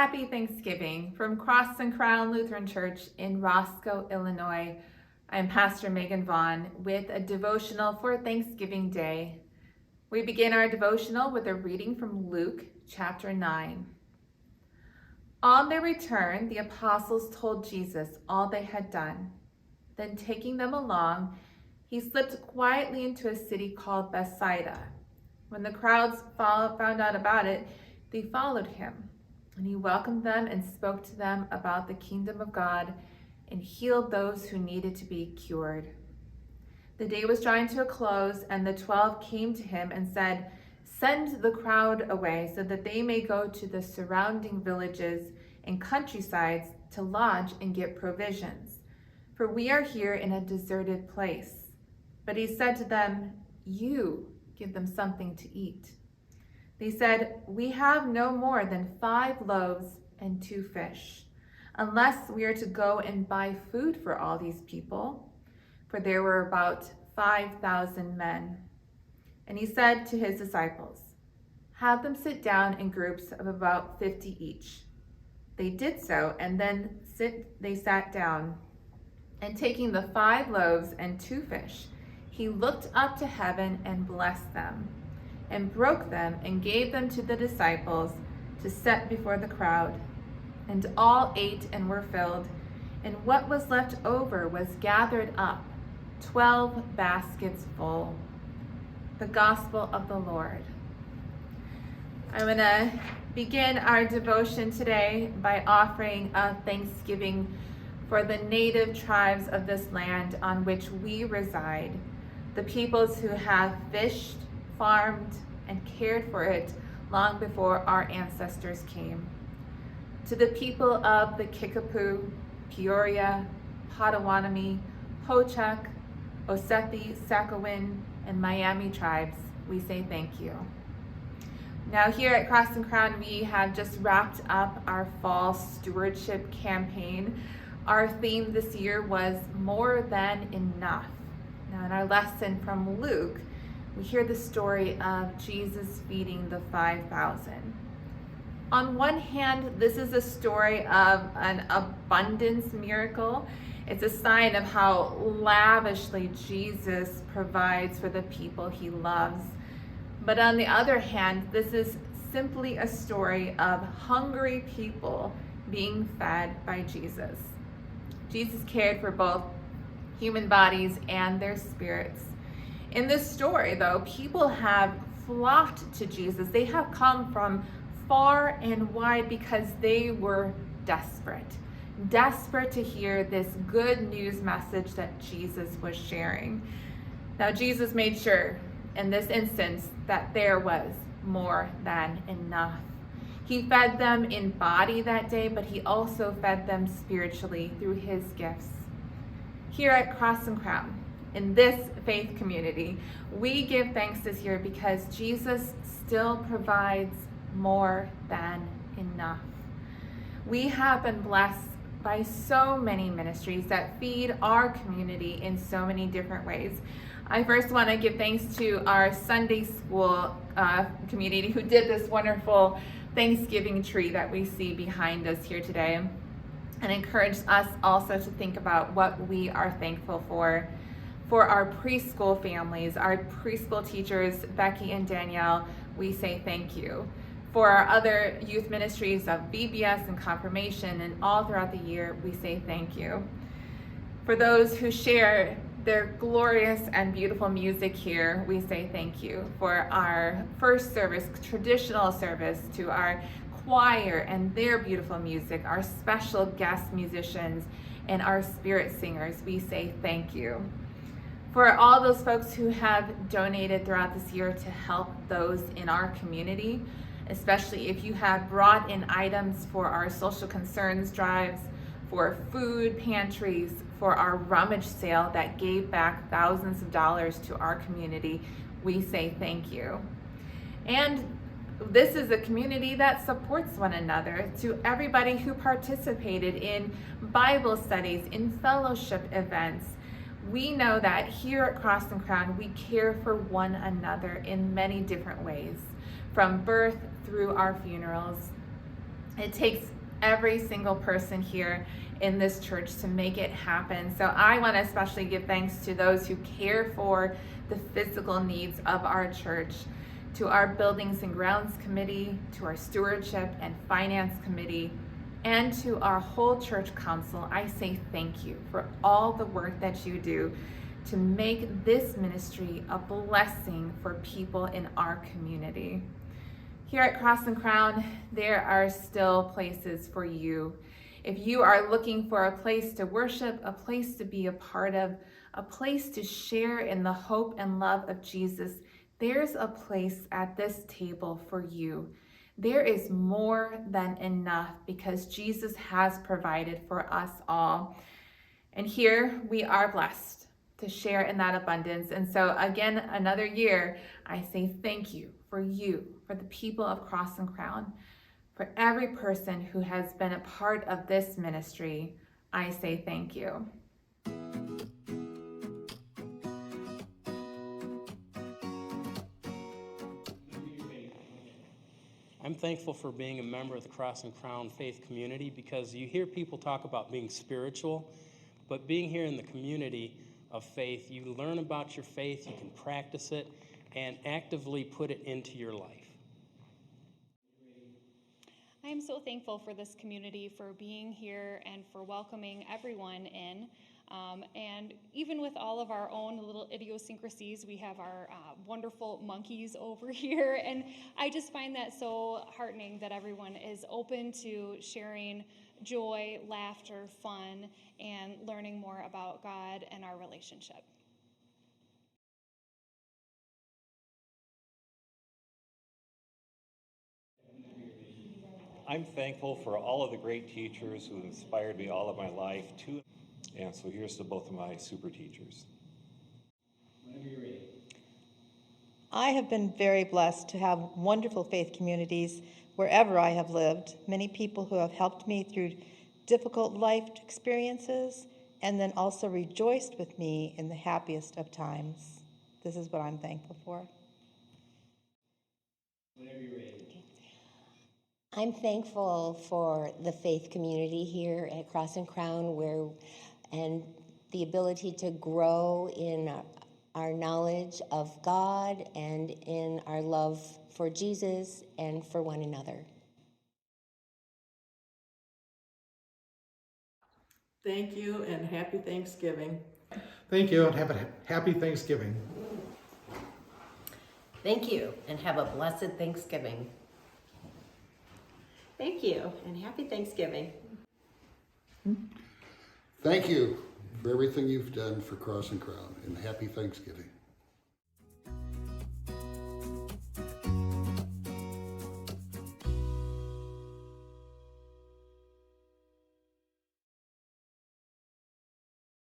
Happy Thanksgiving from Cross and Crown Lutheran Church in Roscoe, Illinois. I'm Pastor Megan Vaughn with a devotional for Thanksgiving Day. We begin our devotional with a reading from Luke chapter 9. On their return, the apostles told Jesus all they had done. Then taking them along, he slipped quietly into a city called Bethsaida. When the crowds found out about it, they followed him. And he welcomed them and spoke to them about the kingdom of God and healed those who needed to be cured. The day was drawing to a close, and the 12 came to him and said, "Send the crowd away so that they may go to the surrounding villages and countrysides to lodge and get provisions, for we are here in a deserted place." But he said to them, "You give them something to eat." They said, "We have no more than 5 loaves and 2 fish, unless we are to go and buy food for all these people." For there were about 5,000 men. And he said to his disciples, "Have them sit down in groups of about 50 each." They did so, and then they sat down. And taking the 5 loaves and 2 fish, he looked up to heaven and blessed them, and broke them and gave them to the disciples to set before the crowd. And all ate and were filled, and what was left over was gathered up, 12 baskets full. The Gospel of the Lord. I'm going to begin our devotion today by offering a thanksgiving for the native tribes of this land on which we reside, the peoples who have fished, farmed, and cared for it long before our ancestors came. To the people of the Kickapoo, Peoria, Potawatomi, Ho-Chunk, Osethi, Sakowin, and Miami tribes, we say thank you. Now here at Cross and Crown, we have just wrapped up our fall stewardship campaign. Our theme this year was more than enough. Now in our lesson from Luke, we hear the story of Jesus feeding the 5,000. On one hand, this is a story of an abundance miracle. It's a sign of how lavishly Jesus provides for the people he loves. But on the other hand, this is simply a story of hungry people being fed by Jesus. Jesus cared for both human bodies and their spirits. In this story, though, people have flocked to Jesus. They have come from far and wide because they were desperate to hear this good news message that Jesus was sharing. Now, Jesus made sure in this instance that there was more than enough. He fed them in body that day, but he also fed them spiritually through his gifts. Here at Cross and Crown, in this faith community, we give thanks this year because Jesus still provides more than enough. We have been blessed by so many ministries that feed our community in so many different ways. I first want to give thanks to our Sunday school community who did this wonderful Thanksgiving tree that we see behind us here today, and encouraged us also to think about what we are thankful for. For our preschool families, our preschool teachers, Becky and Danielle, we say thank you. For our other youth ministries of VBS and confirmation and all throughout the year, we say thank you. For those who share their glorious and beautiful music here, we say thank you. For our first service, traditional service, to our choir and their beautiful music, our special guest musicians, and our spirit singers, we say thank you. For all those folks who have donated throughout this year to help those in our community, especially if you have brought in items for our social concerns drives, for food pantries, for our rummage sale that gave back thousands of dollars to our community, we say thank you. And this is a community that supports one another. To everybody who participated in Bible studies, in fellowship events, we know that here at Cross and Crown, we care for one another in many different ways, from birth through our funerals. It takes every single person here in this church to make it happen. So I want to especially give thanks to those who care for the physical needs of our church, to our Buildings and Grounds Committee, to our Stewardship and Finance Committee, and to our whole church council. I say thank you for all the work that you do to make this ministry a blessing for people in our community. Here at Cross and Crown, there are still places for you. If you are looking for a place to worship, a place to be a part of, a place to share in the hope and love of Jesus, there's a place at this table for you. There is more than enough because Jesus has provided for us all. And here we are blessed to share in that abundance. And so again, another year, I say thank you, for the people of Cross and Crown, for every person who has been a part of this ministry. I say thank you. I'm thankful for being a member of the Cross and Crown faith community, because you hear people talk about being spiritual, but being here in the community of faith, you learn about your faith, you can practice it, and actively put it into your life. I am so thankful for this community, for being here and for welcoming everyone in. And even with all of our own little idiosyncrasies, we have our wonderful monkeys over here. And I just find that so heartening that everyone is open to sharing joy, laughter, fun, and learning more about God and our relationship. I'm thankful for all of the great teachers who inspired me all of my life too. And so here's to both of my super teachers. Whenever you're ready. I have been very blessed to have wonderful faith communities wherever I have lived, many people who have helped me through difficult life experiences and then also rejoiced with me in the happiest of times. This is what I'm thankful for. Whenever you're ready. I'm thankful for the faith community here at Cross and Crown, and the ability to grow in our knowledge of God and in our love for Jesus and for one another. Thank you and happy Thanksgiving. Thank you and have a happy Thanksgiving. Thank you and have a blessed Thanksgiving. Thank you and happy Thanksgiving. Thank you for everything you've done for Cross and Crown, and happy Thanksgiving.